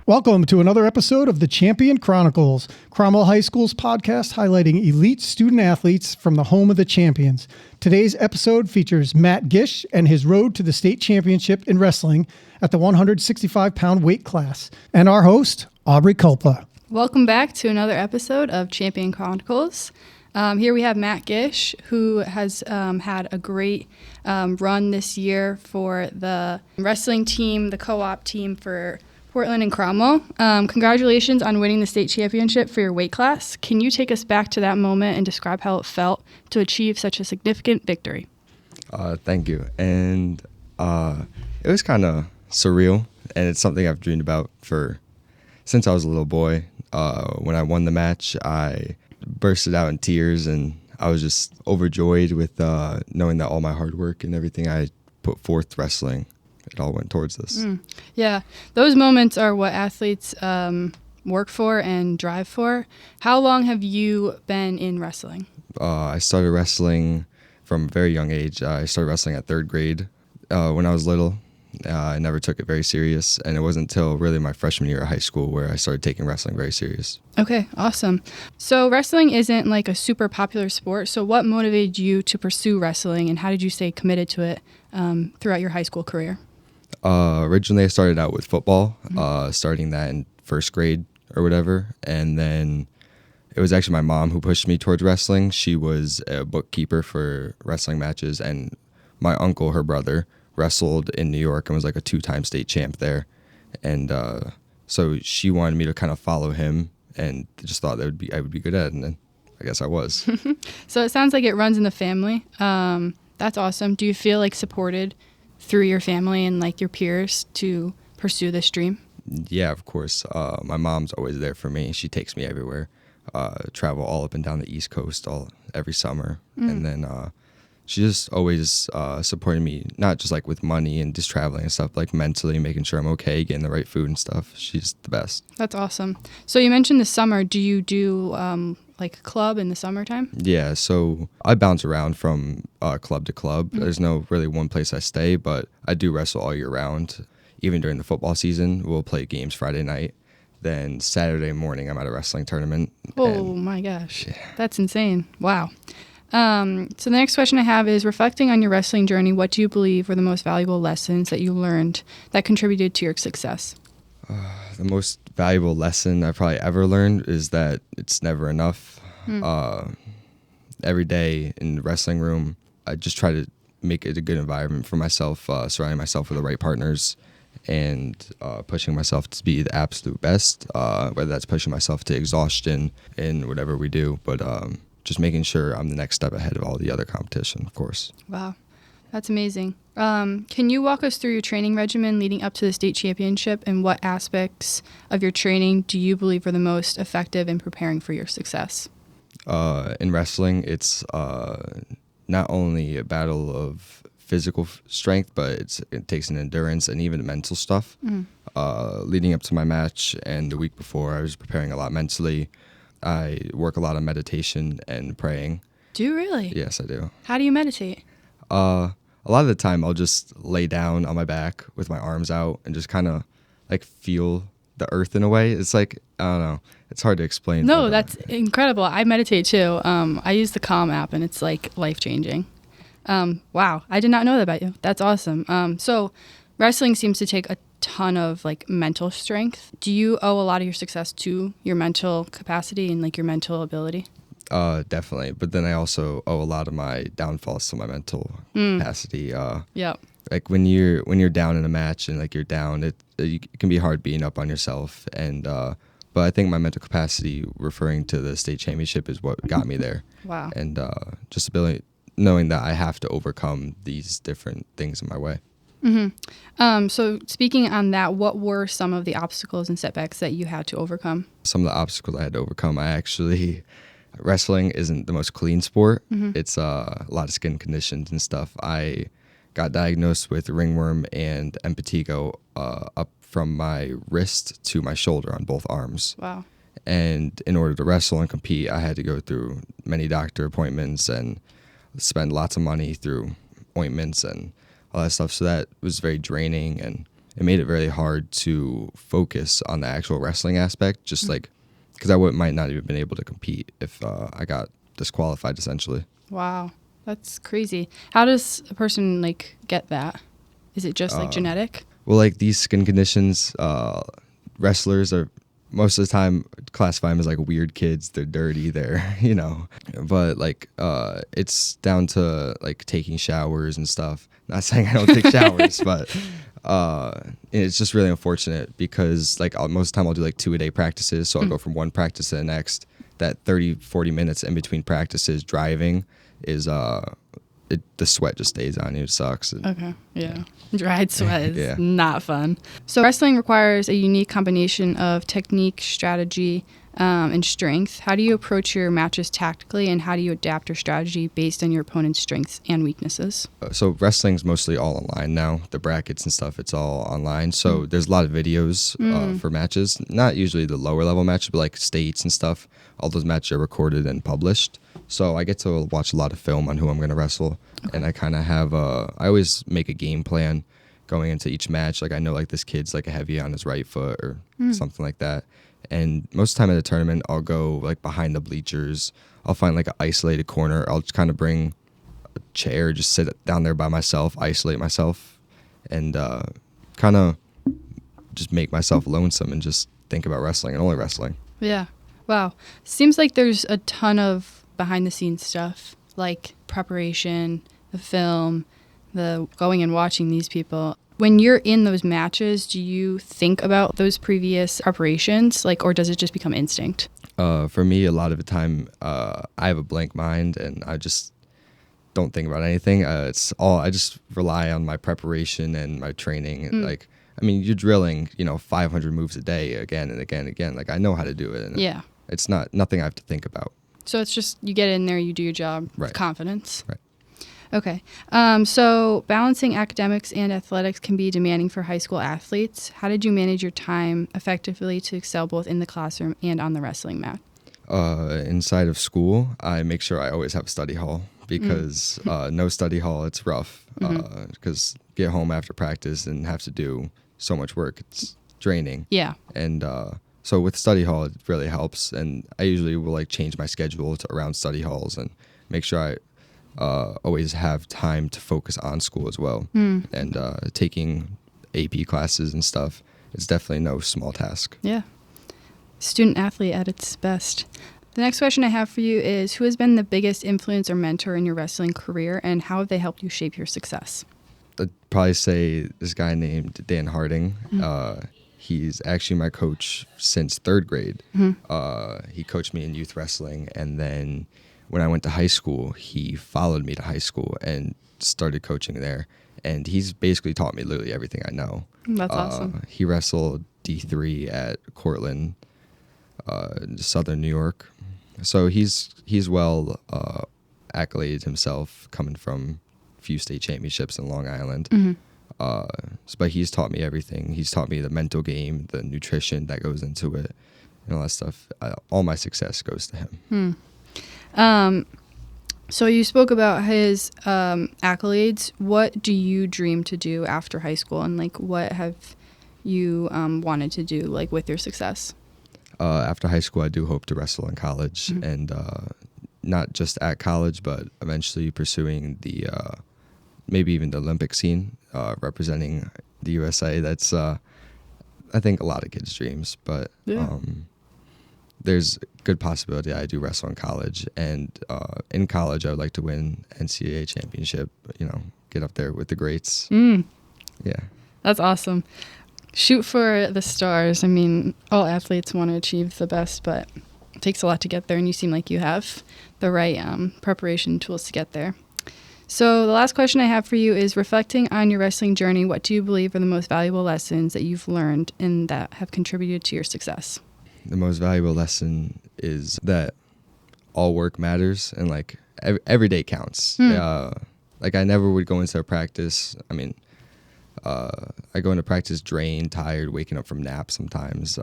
Welcome to another episode of the Champion Chronicles, Cromwell High School's podcast highlighting elite student athletes from the home of the champions. Today's episode features Matt Gish and his road to the state championship in wrestling at the 165-pound weight class, and our host, Aubrey Kulpa. Welcome back to another episode of Champion Chronicles. Here we have Matt Gish, who has had a great run this year for the wrestling team, the co-op team for Portland and Cromwell. Congratulations on winning the state championship for your weight class. Can you take us back to that moment and describe how it felt to achieve such a significant victory? Thank you. And it was kind of surreal, and it's something I've dreamed about since I was a little boy. When I won the match, I bursted out in tears, and I was just overjoyed with knowing that all my hard work and everything I put forth wrestling, it all went towards this. Yeah, those moments are what athletes work for and drive for. How long have you been in wrestling? I started wrestling from a very young age. I started wrestling at third grade when I was little. I never took it very serious, and it wasn't until really my freshman year of high school where I started taking wrestling very serious. Okay, awesome. So wrestling isn't like a super popular sport, so what motivated you to pursue wrestling, and how did you stay committed to it throughout your high school career? Originally, I started out with football, starting that in first grade or whatever, and then it was actually my mom who pushed me towards wrestling. She was a bookkeeper for wrestling matches, and my uncle, her brother, wrestled in New York and was like a 2-time state champ there. And so she wanted me to kind of follow him, and just thought I would be good at it, and then I guess I was. So it sounds like it runs in the family. That's awesome. Do you feel like supported through your family and like your peers to pursue this dream? Yeah, of course. My mom's always there for me. She takes me everywhere. Travel all up and down the East Coast every summer. And then she just always supported me, not just like with money and just traveling and stuff, like mentally making sure I'm okay, getting the right food and stuff. She's the best. That's awesome. So you mentioned the summer. Do you do like a club in the summertime? Yeah, so I bounce around from club to club. There's no really one place I stay, but I do wrestle all year round. Even during the football season, we'll play games Friday night. Then Saturday morning, I'm at a wrestling tournament. Oh my gosh, yeah. That's insane. Wow. So the next question I have is, reflecting on your wrestling journey, what do you believe were the most valuable lessons that you learned that contributed to your success? The most valuable lesson I've probably ever learned is that it's never enough. Every day in the wrestling room, I just try to make it a good environment for myself, surrounding myself with the right partners, and pushing myself to be the absolute best, whether that's pushing myself to exhaustion in whatever we do, but just making sure I'm the next step ahead of all the other competition, of course. Wow, that's amazing. Can you walk us through your training regimen leading up to the state championship, and what aspects of your training do you believe were the most effective in preparing for your success? In wrestling, it's not only a battle of physical strength, but it takes an endurance and even mental stuff. Leading up to my match and the week before, I was preparing a lot mentally. I work a lot of meditation and praying. Do you really? Yes, I do. How do you meditate? A lot of the time, I'll just lay down on my back with my arms out and just kind of like feel the earth in a way. It's like, I don't know. It's hard to explain. No, that's incredible. I meditate too. I use the Calm app, and it's like life-changing. Wow, I did not know that about you. That's awesome. So wrestling seems to take a ton of like mental strength. Do you owe a lot of your success to your mental capacity and like your mental ability? Definitely. But then I also owe a lot of my downfalls to my mental capacity. Yep. Like when you're down in a match and like you're down, it can be hard being up on yourself. And but I think my mental capacity, referring to the state championship, is what got me there. Wow. And just knowing that I have to overcome these different things in my way. So speaking on that, what were some of the obstacles and setbacks that you had to overcome? Some of the obstacles I had to overcome, wrestling isn't the most clean sport. It's a lot of skin conditions and stuff. I got diagnosed with ringworm and impetigo up from my wrist to my shoulder on both arms. Wow. And in order to wrestle and compete, I had to go through many doctor appointments and spend lots of money through ointments and all that stuff. So that was very draining, and it made it really hard to focus on the actual wrestling aspect, just like because might not even been able to compete if I got disqualified essentially. Wow, that's crazy. How does a person like get that? Is it just like genetic? Well, like these skin conditions, wrestlers are most of the time classify them as like weird kids. They're dirty. They're but like it's down to like taking showers and stuff. Not saying I don't take showers, but it's just really unfortunate because like most of the time I'll do like 2-a-day practices, so I'll go from one practice to the next. That 30-40 minutes in between practices driving is the sweat just stays on you. It sucks. Okay. Yeah. Dried sweat is Yeah. not fun. So wrestling requires a unique combination of technique, strategy, and strength. How do you approach your matches tactically, and how do you adapt your strategy based on your opponent's strengths and weaknesses? So wrestling's mostly all online now. The brackets and stuff, it's all online. So there's a lot of videos for matches. Not usually the lower level matches, but like states and stuff. All those matches are recorded and published. So I get to watch a lot of film on who I'm going to wrestle. Okay. And I kind of have I always make a game plan going into each match. Like I know like this kid's like a heavy on his right foot or something like that. And most of the time at a tournament, I'll go like behind the bleachers. I'll find like an isolated corner. I'll just kind of bring a chair, just sit down there by myself, isolate myself, and kind of just make myself lonesome and just think about wrestling and only wrestling. Yeah. Wow. Seems like there's a ton of behind the scenes stuff, like preparation, the film, the going and watching these people. When you're in those matches, do you think about those previous preparations, like, or does it just become instinct? For me, a lot of the time, I have a blank mind and I just don't think about anything. It's all I just rely on my preparation and my training. And like, I mean, you're drilling, 500 moves a day again and again and again. Like, I know how to do it. And yeah. It's nothing I have to think about. So it's just you get in there, you do your job with confidence. Right. Okay. So balancing academics and athletics can be demanding for high school athletes. How did you manage your time effectively to excel both in the classroom and on the wrestling mat? Inside of school, I make sure I always have a study hall because no study hall, it's rough because get home after practice and have to do so much work. It's draining. Yeah. And so with study hall, it really helps. And I usually will like change my schedule to around study halls and make sure I always have time to focus on school as well. And taking AP classes and stuff, it's definitely no small task. Yeah. Student athlete at its best. The next question I have for you is, who has been the biggest influence or mentor in your wrestling career, and how have they helped you shape your success? I'd probably say this guy named Dan Harding. He's actually my coach since third grade. He coached me in youth wrestling, and then when I went to high school, he followed me to high school and started coaching there. And he's basically taught me literally everything I know. That's awesome. He wrestled D3 at Cortland, Southern New York. So he's well accoladed himself, coming from a few state championships in Long Island. But he's taught me everything. He's taught me the mental game, the nutrition that goes into it, and all that stuff. All my success goes to him. So you spoke about his accolades. What do you dream to do after high school, and like what have you wanted to do like with your success? After high school, I do hope to wrestle in college, and not just at college, but eventually pursuing the maybe even the Olympic scene, representing the USA. That's I think a lot of kids' dreams, but there's a good possibility I do wrestle in college, and in college I would like to win NCAA championship, get up there with the greats. Yeah. That's awesome. Shoot for the stars. I mean, all athletes want to achieve the best, but it takes a lot to get there, and you seem like you have the right preparation tools to get there. So the last question I have for you is, reflecting on your wrestling journey, what do you believe are the most valuable lessons that you've learned and that have contributed to your success? The most valuable lesson is that all work matters, and like every day counts. Like I never would go into a practice. I mean, I go into practice drained, tired, waking up from naps sometimes.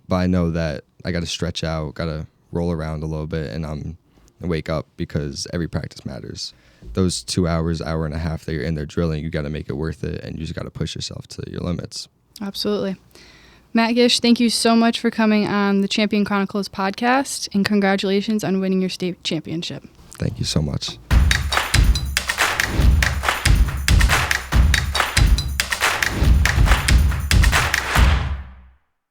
But I know that I got to stretch out, got to roll around a little bit, and wake up because every practice matters. Those 2 hours, hour and a half that you're in there drilling, you got to make it worth it, and you just got to push yourself to your limits. Absolutely. Matt Gish, thank you so much for coming on the Champion Chronicles podcast, and congratulations on winning your state championship. Thank you so much.